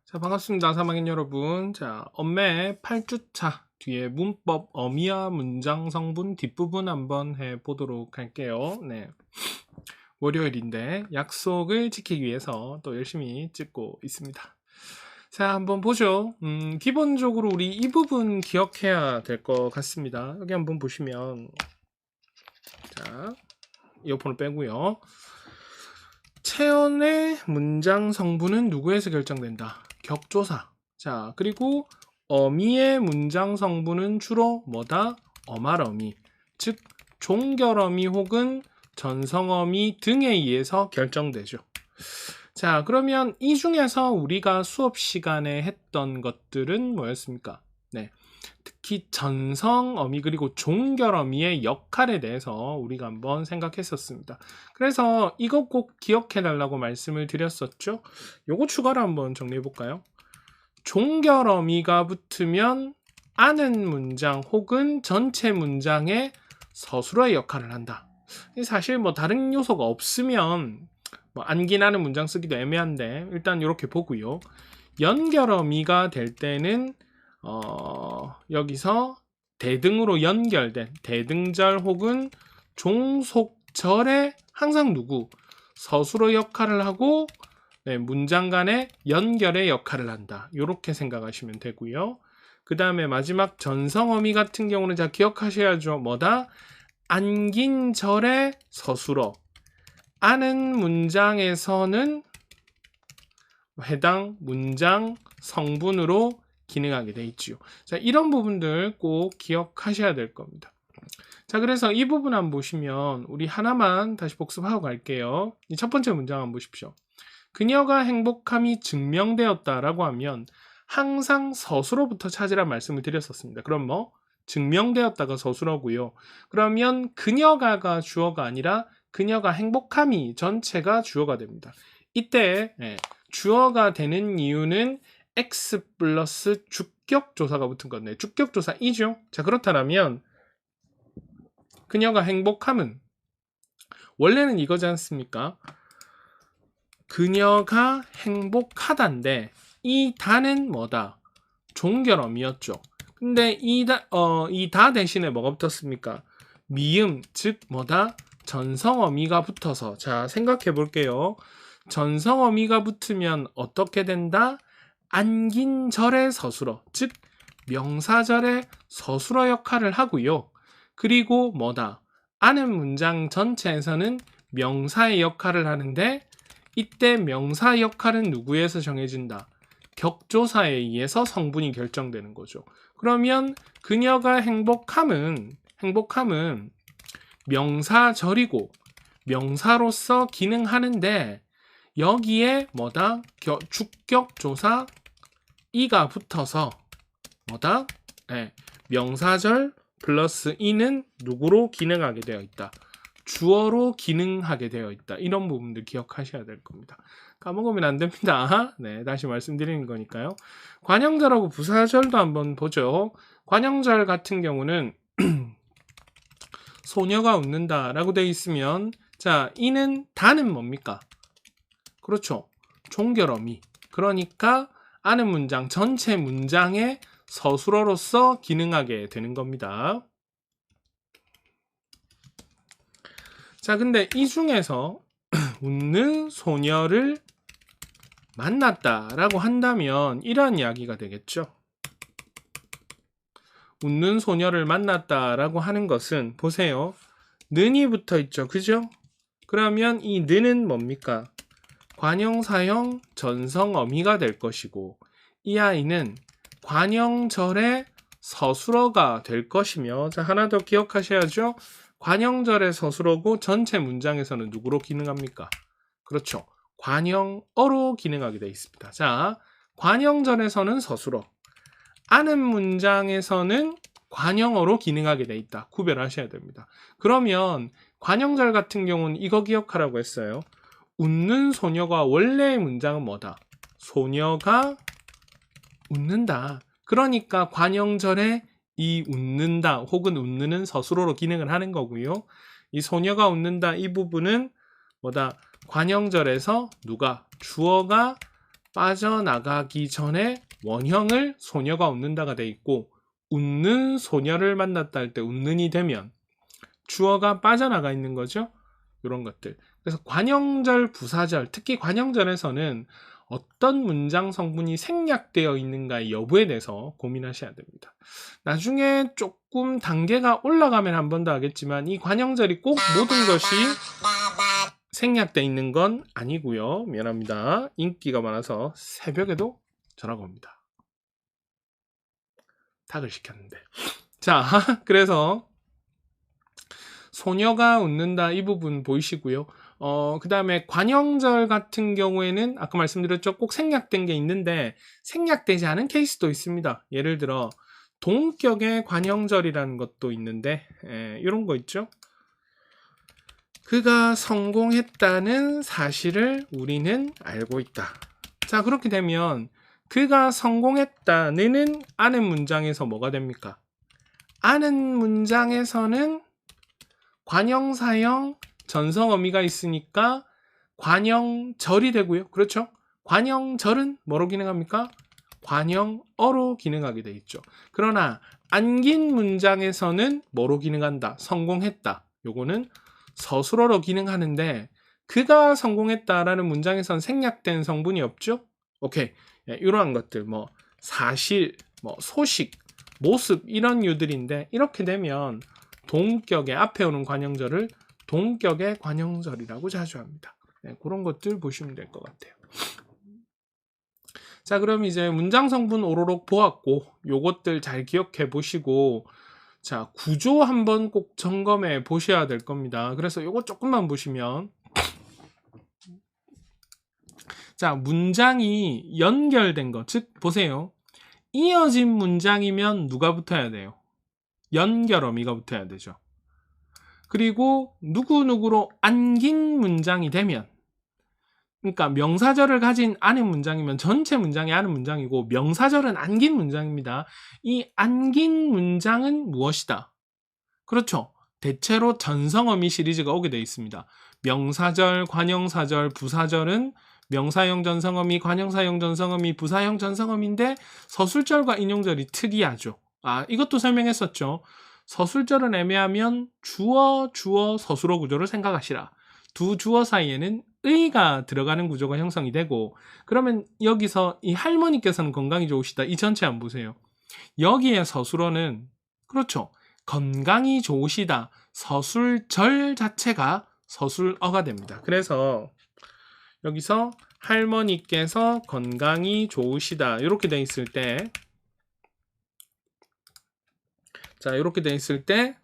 자, 반갑습니다. 3학년 여러분. 자, 엄매 8주차 뒤에 문법 어미와 문장 성분 뒷부분 한번 해보도록 할게요. 네. 월요일인데 약속을 지키기 위해서 또 열심히 찍고 있습니다. 자, 한번 보죠. 기본적으로 우리 이 부분 기억해야 될 것 같습니다. 여기 한번 보시면, 자, 이어폰을 빼고요. 체언의 문장 성분은 누구에서 결정된다? 격조사. 자, 그리고 어미의 문장 성분은 주로 뭐다? 어말어미. 즉, 종결어미 혹은 전성어미 등에 의해서 결정되죠. 자, 그러면 이 중에서 우리가 수업 시간에 했던 것들은 뭐였습니까? 네. 특히 전성어미 그리고 종결어미의 역할에 대해서 우리가 한번 생각했었습니다. 그래서 이거 꼭 기억해 달라고 말씀을 드렸었죠. 요거 추가로 한번 정리해 볼까요? 종결어미가 붙으면 아는 문장 혹은 전체 문장의 서술어의 역할을 한다. 사실 뭐 다른 요소가 없으면 뭐 안긴 아는 문장 쓰기도 애매한데 일단 이렇게 보고요. 연결어미가 될 때는 여기서 대등으로 연결된 대등절 혹은 종속절에 항상 누구? 서술어 역할을 하고 문장 간의 연결의 역할을 한다. 이렇게 생각하시면 되고요. 그 다음에 마지막 전성어미 같은 경우는 자 기억하셔야죠. 뭐다? 안긴 절의 서술어. 아는 문장에서는 해당 문장 성분으로 기능하게 돼 있지요. 자, 이런 부분들 꼭 기억하셔야 될 겁니다. 자, 그래서 이 부분 한번 보시면 우리 하나만 다시 복습하고 갈게요. 이 첫 번째 문장 한번 보십시오. 그녀가 행복함이 증명되었다라고 하면 항상 서술어부터 찾으란 말씀을 드렸었습니다. 그럼 뭐 증명되었다가 서술어고요. 그러면 그녀가가 주어가 아니라 그녀가 행복함이 전체가 주어가 됩니다. 이때 주어가 되는 이유는 X 플러스 주격조사가 붙은 건데 주격조사 이죠. 자, 그렇다면 그녀가 행복함은 원래는 이거지 않습니까? 그녀가 행복하다인데 이 다는 뭐다? 종결어미였죠. 근데 이 다 대신에 뭐가 붙었습니까? 미음, 즉 뭐다? 전성어미가 붙어서 자 생각해 볼게요. 전성어미가 붙으면 어떻게 된다? 안긴 절의 서술어, 즉 명사절의 서술어 역할을 하고요. 그리고 뭐다? 아는 문장 전체에서는 명사의 역할을 하는데 이때 명사 역할은 누구에서 정해진다? 격조사에 의해서 성분이 결정되는 거죠. 그러면 그녀가 행복함은 명사절이고 명사로서 기능하는데 여기에 뭐다? 주격조사 이가 붙어서 뭐다? 명사절 플러스 이는 누구로 기능하게 되어 있다? 주어로 기능하게 되어 있다. 이런 부분들 기억하셔야 될 겁니다. 까먹으면 안 됩니다. 네, 다시 말씀드리는 거니까요. 관형절하고 부사절도 한번 보죠. 관형절 같은 경우는 소녀가 웃는다라고 되어 있으면 자, 이는 다는 뭡니까? 그렇죠. 종결어미. 그러니까 아는 문장 전체 문장의 서술어로서 기능하게 되는 겁니다. 자, 근데 이 중에서 웃는 소녀를 만났다라고 한다면 이러한 이야기가 되겠죠. 웃는 소녀를 만났다라고 하는 것은 보세요. 는이 붙어 있죠. 그죠? 그러면 이 는은 뭡니까? 관형사형 전성어미가 될 것이고 이 아이는 관형절의 서술어가 될 것이며 자, 하나 더 기억하셔야죠. 관형절의 서술어고 전체 문장에서는 누구로 기능합니까? 그렇죠. 관형어로 기능하게 되어 있습니다. 자, 관형절에서는 서술어, 아는 문장에서는 관형어로 기능하게 되어 있다. 구별하셔야 됩니다. 그러면 관형절 같은 경우는 이거 기억하라고 했어요. 웃는 소녀가 원래의 문장은 뭐다? 소녀가 웃는다. 그러니까 관형절에 이 웃는다 혹은 웃는 서술어로 기능을 하는 거고요. 이 소녀가 웃는다 이 부분은 뭐다? 관형절에서 누가? 주어가 빠져나가기 전에 원형을 소녀가 웃는다가 돼 있고, 웃는 소녀를 만났다 할 때 웃는이 되면 주어가 빠져나가 있는 거죠. 이런 것들. 그래서 관형절, 부사절, 특히 관형절에서는 어떤 문장 성분이 생략되어 있는가의 여부에 대해서 고민하셔야 됩니다. 나중에 조금 단계가 올라가면 한 번 더 하겠지만, 이 관형절이 꼭 모든 것이 생략되어 있는 건 아니고요. 미안합니다. 인기가 많아서 새벽에도 전화가 옵니다. 탁을 시켰는데. 자, 그래서 소녀가 웃는다 이 부분 보이시고요. 그 다음에 관형절 같은 경우에는 아까 말씀드렸죠. 꼭 생략된 게 있는데 생략되지 않은 케이스도 있습니다. 예를 들어 동격의 관형절이라는 것도 있는데 이런 거 있죠. 그가 성공했다는 사실을 우리는 알고 있다. 자, 그렇게 되면 그가 성공했다는 아는 문장에서 뭐가 됩니까? 아는 문장에서는 관형사형 전성어미가 있으니까 관형절이 되고요. 그렇죠? 관형절은 뭐로 기능합니까? 관형어로 기능하게 돼 있죠. 그러나 안긴 문장에서는 뭐로 기능한다? 성공했다. 요거는 서술어로 기능하는데 그가 성공했다라는 문장에선 생략된 성분이 없죠? 오케이. 이러한 것들 뭐 사실, 뭐 소식, 모습 이런 유들인데 이렇게 되면 동격의 앞에 오는 관형절을 동격의 관형절이라고 자주 합니다. 그런 것들 보시면 될 것 같아요. 자, 그럼 이제 문장 성분 오로록 보았고 요것들 잘 기억해 보시고 자, 구조 한번 꼭 점검해 보셔야 될 겁니다. 그래서 요거 조금만 보시면 자, 문장이 연결된 거, 즉 보세요. 이어진 문장이면 누가 붙어야 돼요? 연결어미가 붙어야 되죠. 그리고 누구누구로 안긴 문장이 되면, 그러니까 명사절을 가진 아는 문장이면 전체 문장이 아는 문장이고 명사절은 안긴 문장입니다. 이 안긴 문장은 무엇이다? 그렇죠. 대체로 전성어미 시리즈가 오게 되어 있습니다. 명사절, 관형사절, 부사절은 명사형 전성어미, 관형사형 전성어미, 부사형 전성어미인데 서술절과 인용절이 특이하죠. 이것도 설명했었죠. 서술절은 애매하면 주어, 서술어 구조를 생각하시라. 두 주어 사이에는 의가 들어가는 구조가 형성이 되고 그러면 여기서 이 할머니께서는 건강이 좋으시다. 이 전체 안 보세요. 여기에 서술어는 그렇죠. 건강이 좋으시다. 서술절 자체가 서술어가 됩니다. 그래서 여기서 할머니께서 건강이 좋으시다. 이렇게 돼 있을 때 자, 이렇게 돼 있을 때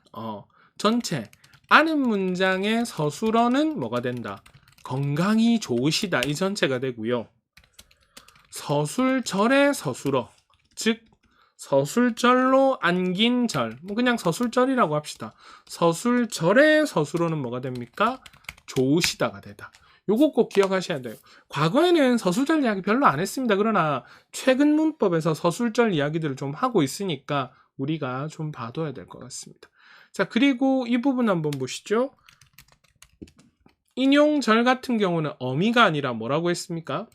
전체 아는 문장의 서술어는 뭐가 된다? 건강이 좋으시다. 이 전체가 되고요. 서술절의 서술어, 즉 서술절로 안긴 절, 뭐 그냥 서술절이라고 합시다. 서술절의 서술어는 뭐가 됩니까? 좋으시다가 되다. 요거 꼭 기억하셔야 돼요. 과거에는 서술절 이야기 별로 안 했습니다. 그러나 최근 문법에서 서술절 이야기들을 좀 하고 있으니까 우리가 좀 봐둬야 될 것 같습니다. 자, 그리고 이 부분 한번 보시죠. 인용절 같은 경우는 어미가 아니라 뭐라고 했습니까?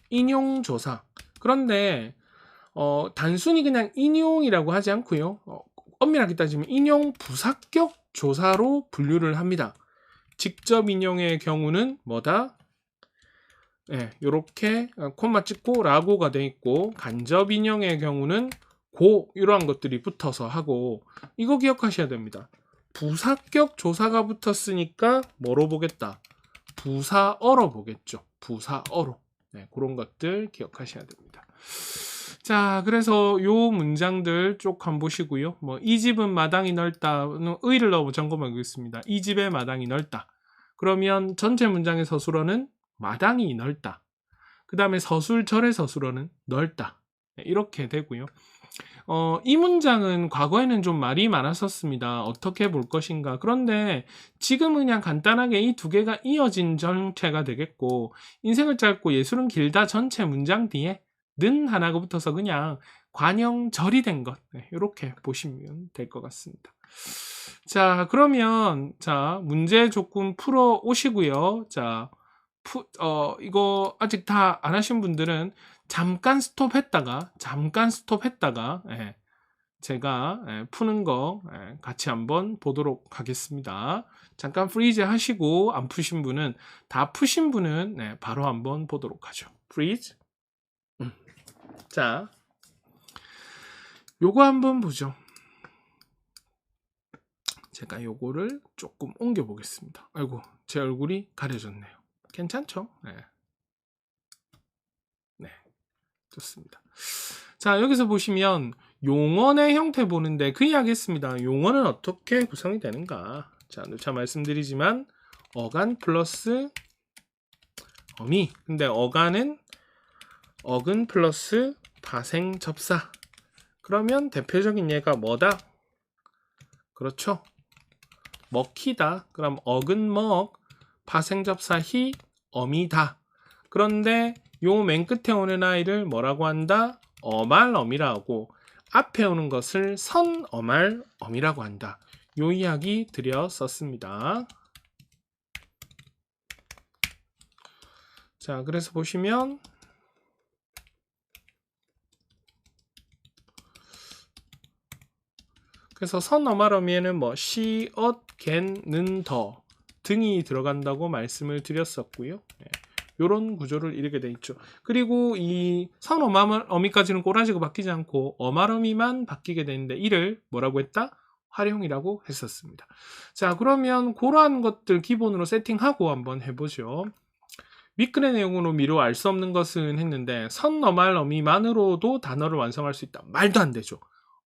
인용조사. 그런데 단순히 그냥 인용이라고 하지 않고요. 엄밀하게 따지면 인용 부사격 조사로 분류를 합니다. 직접 인용의 경우는 뭐다? 요렇게 콤마 찍고 라고가 돼 있고 간접 인용의 경우는 고 이러한 것들이 붙어서 하고 이거 기억하셔야 됩니다. 부사격 조사가 붙었으니까 뭐로 보겠다? 부사어로 보겠죠. 부사어로. 그런 것들 기억하셔야 됩니다. 자, 그래서 요 문장들 쭉 한번 보시고요. 이 집은 마당이 넓다. 의를 넣어 점검하겠습니다. 이 집의 마당이 넓다. 그러면 전체 문장의 서술어는 마당이 넓다. 그 다음에 서술절의 서술어는 넓다. 이렇게 되고요. 이 문장은 과거에는 좀 말이 많았었습니다. 어떻게 볼 것인가. 그런데 지금은 그냥 간단하게 이 두 개가 이어진 정체가 되겠고 인생은 짧고 예술은 길다 전체 문장 뒤에 는 하나가 붙어서 그냥 관형절이 된 것. 이렇게 보시면 될 것 같습니다. 자, 그러면 자 문제 조금 풀어 오시고요. 자 이거 아직 다 안 하신 분들은 잠깐 스톱했다가 예, 제가 푸는 거 같이 한번 보도록 하겠습니다. 잠깐 프리즈 하시고 안 푸신 분은, 다 푸신 분은 바로 한번 보도록 하죠. 프리즈. 자, 요거 한번 보죠. 제가 요거를 조금 옮겨 보겠습니다. 아이고, 제 얼굴이 가려졌네요. 괜찮죠? 네, 좋습니다. 자, 여기서 보시면 용언의 형태 보는데 그 이야기 했습니다. 용언은 어떻게 구성이 되는가? 자, 누차 말씀드리지만 어간 플러스 어미. 근데 어간은 어근 플러스 파생 접사. 그러면 대표적인 예가 뭐다? 그렇죠. 먹히다. 그럼 어근 먹, 파생 접사 히, 어미다. 그런데 요 맨 끝에 오는 아이를 뭐라고 한다? 어말어미라고, 앞에 오는 것을 선어말어미라고 한다. 요 이야기 드렸었습니다. 자, 그래서 보시면 그래서 선어말어미에는 뭐 시, 엇, 갠, 는, 더 등이 들어간다고 말씀을 드렸었고요. 요런 구조를 이루게 돼 있죠. 그리고 이 선어말어미까지는 꼬라지가 바뀌지 않고 어말어미만 바뀌게 되는데 이를 뭐라고 했다? 활용이라고 했었습니다. 자, 그러면 그러한 것들 기본으로 세팅하고 한번 해보죠. 윗글의 내용으로 미루 알 수 없는 것은 했는데 선어말어미만으로도 단어를 완성할 수 있다. 말도 안 되죠.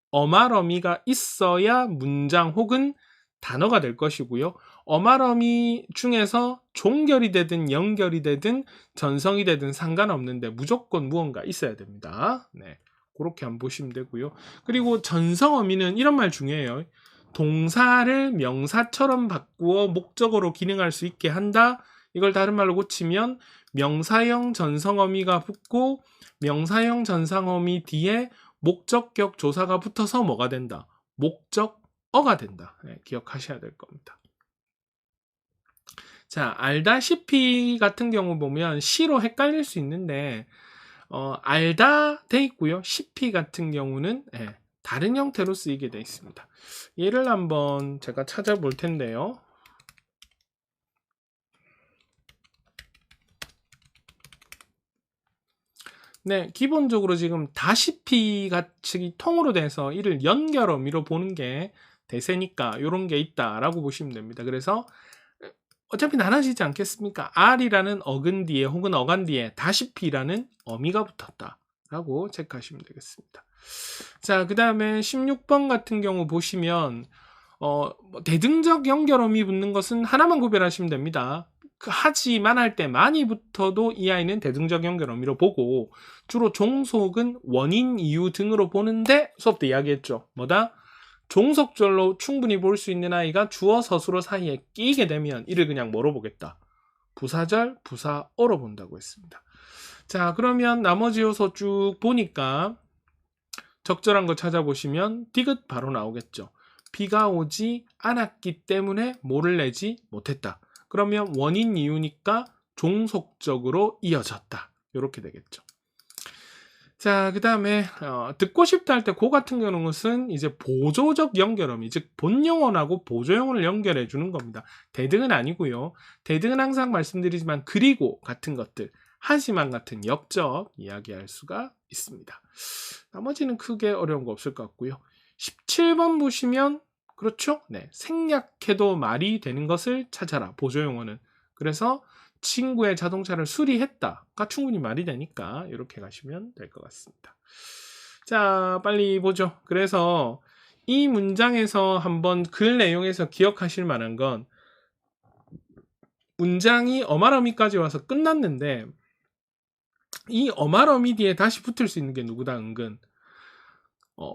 어말어미가 있어야 문장 혹은 단어가 될 것이고요. 어말어미 중에서 종결이 되든 연결이 되든 전성이 되든 상관없는데 무조건 무언가 있어야 됩니다. 네, 그렇게 한번 보시면 되고요. 그리고 전성어미는 이런 말 중요해요. 동사를 명사처럼 바꾸어 목적어로 기능할 수 있게 한다. 이걸 다른 말로 고치면 명사형 전성어미가 붙고 명사형 전상어미 뒤에 목적격 조사가 붙어서 뭐가 된다? 목적어가 된다. 네, 기억하셔야 될 겁니다. 자, 알다시피 같은 경우 보면 시로 헷갈릴 수 있는데 알다 돼 있고요. 시피 같은 경우는 다른 형태로 쓰이게 돼 있습니다. 얘를 한번 제가 찾아볼 텐데요. 네, 기본적으로 지금 다시피 같이 통으로 돼서 이를 연결어미로 보는 게 대세니까 이런 게 있다라고 보시면 됩니다. 그래서 어차피 나눠지지 않겠습니까? R이라는 어근 뒤에 혹은 어간 뒤에 다시피라는 어미가 붙었다라고 체크하시면 되겠습니다. 자, 그 다음에 16번 같은 경우 보시면 대등적 연결어미 붙는 것은 하나만 구별하시면 됩니다. 하지만 할 때 많이 붙어도 이 아이는 대등적 연결어미로 보고 주로 종속은 원인, 이유 등으로 보는데 수업 때 이야기했죠. 뭐다? 종속절로 충분히 볼 수 있는 아이가 주어, 서술어 사이에 끼게 되면 이를 그냥 뭐로 보겠다? 부사절, 부사어로 본다고 했습니다. 자, 그러면 나머지 요소 쭉 보니까 적절한 거 찾아보시면 디귿 바로 나오겠죠. 비가 오지 않았기 때문에 뭐를 내지 못했다. 그러면 원인 이유니까 종속적으로 이어졌다. 이렇게 되겠죠. 자, 그 다음에 듣고 싶다 할 때 고 같은 경우는 이제 보조적 연결어미, 즉 본영어하고 보조영어를 연결해 주는 겁니다. 대등은 아니고요. 대등은 항상 말씀드리지만 그리고 같은 것들, 하지만 같은 역적 이야기할 수가 있습니다. 나머지는 크게 어려운 거 없을 것 같고요. 17번 보시면 그렇죠? 네, 생략해도 말이 되는 것을 찾아라. 보조용어는. 그래서 친구의 자동차를 수리했다가 충분히 말이 되니까 이렇게 가시면 될 것 같습니다. 자, 빨리 보죠. 그래서 이 문장에서 한번 글 내용에서 기억하실 만한 건 문장이 어말어미까지 와서 끝났는데 이 어말어미 뒤에 다시 붙을 수 있는 게 누구다? 은근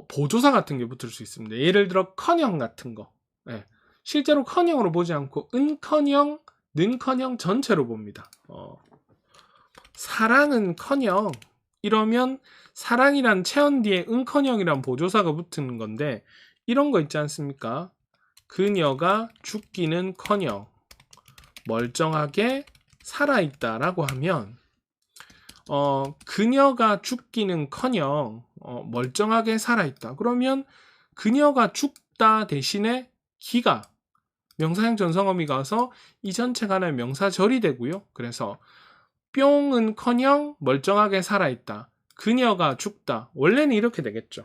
보조사 같은 게 붙을 수 있습니다. 예를 들어 커녕 같은 거. 네. 실제로 커녕으로 보지 않고 은커녕, 는커녕 전체로 봅니다. 사랑은 커녕 이러면 사랑이란 체언 뒤에 은커녕이란 보조사가 붙는 건데 이런 거 있지 않습니까? 그녀가 죽기는 커녕 멀쩡하게 살아있다라고 하면 그녀가 죽기는커녕 멀쩡하게 살아있다. 그러면 그녀가 죽다 대신에 기가 명사형 전성어미가 와서 이 전체가 하나의 명사절이 되고요. 그래서 뿅은커녕 멀쩡하게 살아있다. 그녀가 죽다. 원래는 이렇게 되겠죠.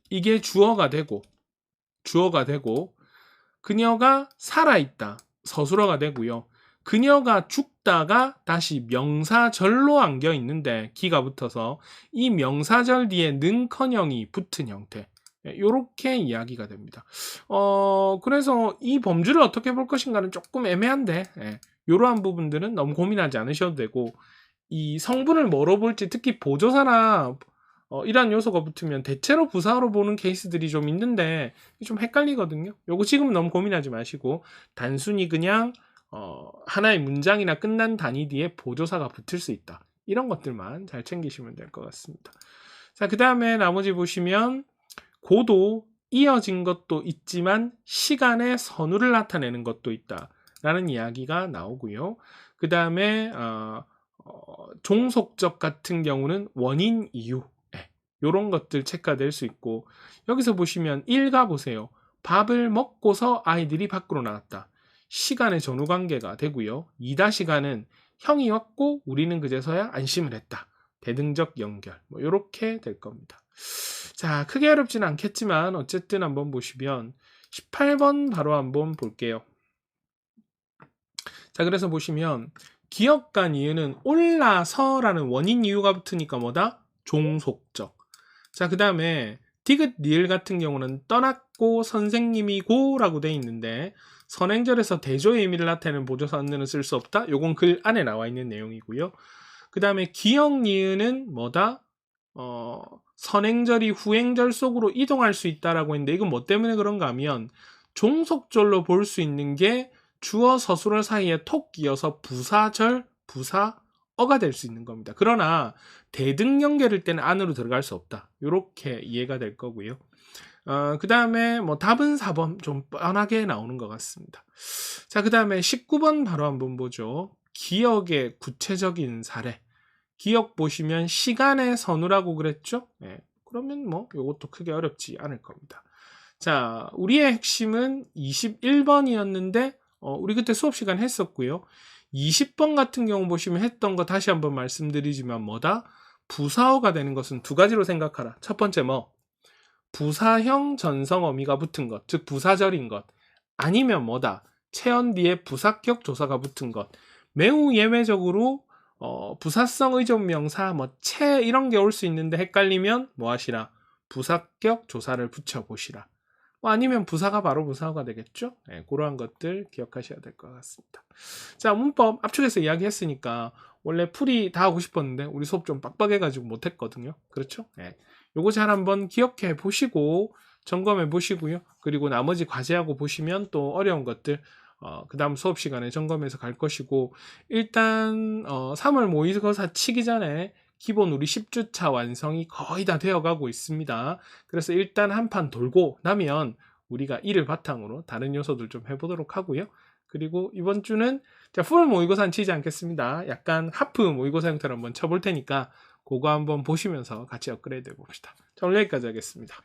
이게 주어가 되고 그녀가 살아있다. 서술어가 되고요. 그녀가 죽다가 다시 명사절로 안겨 있는데 기가 붙어서 이 명사절 뒤에 는커녕이 붙은 형태. 이렇게 이야기가 됩니다. 그래서 이 범주를 어떻게 볼 것인가는 조금 애매한데 이러한 부분들은 너무 고민하지 않으셔도 되고 이 성분을 뭐로 볼지 특히 보조사나 이런 요소가 붙으면 대체로 부사로 보는 케이스들이 좀 있는데 좀 헷갈리거든요. 요거 지금 너무 고민하지 마시고 단순히 그냥 하나의 문장이나 끝난 단위 뒤에 보조사가 붙을 수 있다. 이런 것들만 잘 챙기시면 될 것 같습니다. 자, 그 다음에 나머지 보시면 고도 이어진 것도 있지만 시간의 선우를 나타내는 것도 있다. 라는 이야기가 나오고요. 그 다음에 종속적 같은 경우는 원인, 이유 이런 것들 체크될 수 있고 여기서 보시면 1가 보세요. 밥을 먹고서 아이들이 밖으로 나왔다. 시간의 전후관계가 되고요. 2-가는 형이 왔고 우리는 그제서야 안심을 했다. 대등적 연결 이렇게 될 겁니다. 자, 크게 어렵지는 않겠지만 어쨌든 한번 보시면 18번 바로 한번 볼게요. 자, 그래서 보시면 기역간 이유는 올라서라는 원인 이유가 붙으니까 뭐다? 종속적. 자, 그 다음에 디귿 리을 같은 경우는 떠났고 선생님이고 라고 돼 있는데 선행절에서 대조의 의미를 나타내는 보조사 언어는 쓸 수 없다. 요건 글 안에 나와 있는 내용이고요. 그 다음에 기역 니은은 뭐다? 선행절이 후행절 속으로 이동할 수 있다라고 했는데 이건 뭐 때문에 그런가 하면 종속절로 볼 수 있는 게 주어 서술어 사이에 톡 끼어서 부사절, 부사어가 될 수 있는 겁니다. 그러나 대등 연결일 때는 안으로 들어갈 수 없다. 이렇게 이해가 될 거고요. 그 다음에 뭐 답은 4번 좀 뻔하게 나오는 것 같습니다. 자, 그 다음에 19번 바로 한번 보죠. 기억의 구체적인 사례. 기억 보시면 시간의 선우라고 그랬죠? 네. 그러면 뭐 이것도 크게 어렵지 않을 겁니다. 자, 우리의 핵심은 21번이었는데 우리 그때 수업 시간 했었고요. 20번 같은 경우 보시면 했던 거 다시 한번 말씀드리지만 뭐다? 부사어가 되는 것은 두 가지로 생각하라. 첫 번째 뭐? 부사형 전성 어미가 붙은 것, 즉 부사절인 것. 아니면 뭐다? 체언 뒤에 부사격 조사가 붙은 것. 매우 예외적으로 부사성 의존명사 채 이런 게 올 수 있는데 헷갈리면 뭐 하시라? 부사격 조사를 붙여보시라. 아니면 부사가 바로 부사어가 되겠죠? 네, 그러한 것들 기억하셔야 될 것 같습니다. 자, 문법 압축해서 이야기했으니까 원래 풀이 다 하고 싶었는데 우리 수업 좀 빡빡해가지고 못했거든요. 그렇죠? 네. 요거 잘 한번 기억해 보시고 점검해 보시고요. 그리고 나머지 과제하고 보시면 또 어려운 것들 그 다음 수업 시간에 점검해서 갈 것이고 일단 3월 모의고사 치기 전에 기본 우리 10주차 완성이 거의 다 되어가고 있습니다. 그래서 일단 한 판 돌고 나면 우리가 이를 바탕으로 다른 요소들 좀 해보도록 하고요. 그리고 이번 주는 풀 모의고사는 치지 않겠습니다. 약간 하프 모의고사 형태로 한번 쳐볼 테니까 그거 한번 보시면서 같이 업그레이드 해봅시다. 자, 오늘 여기까지 하겠습니다.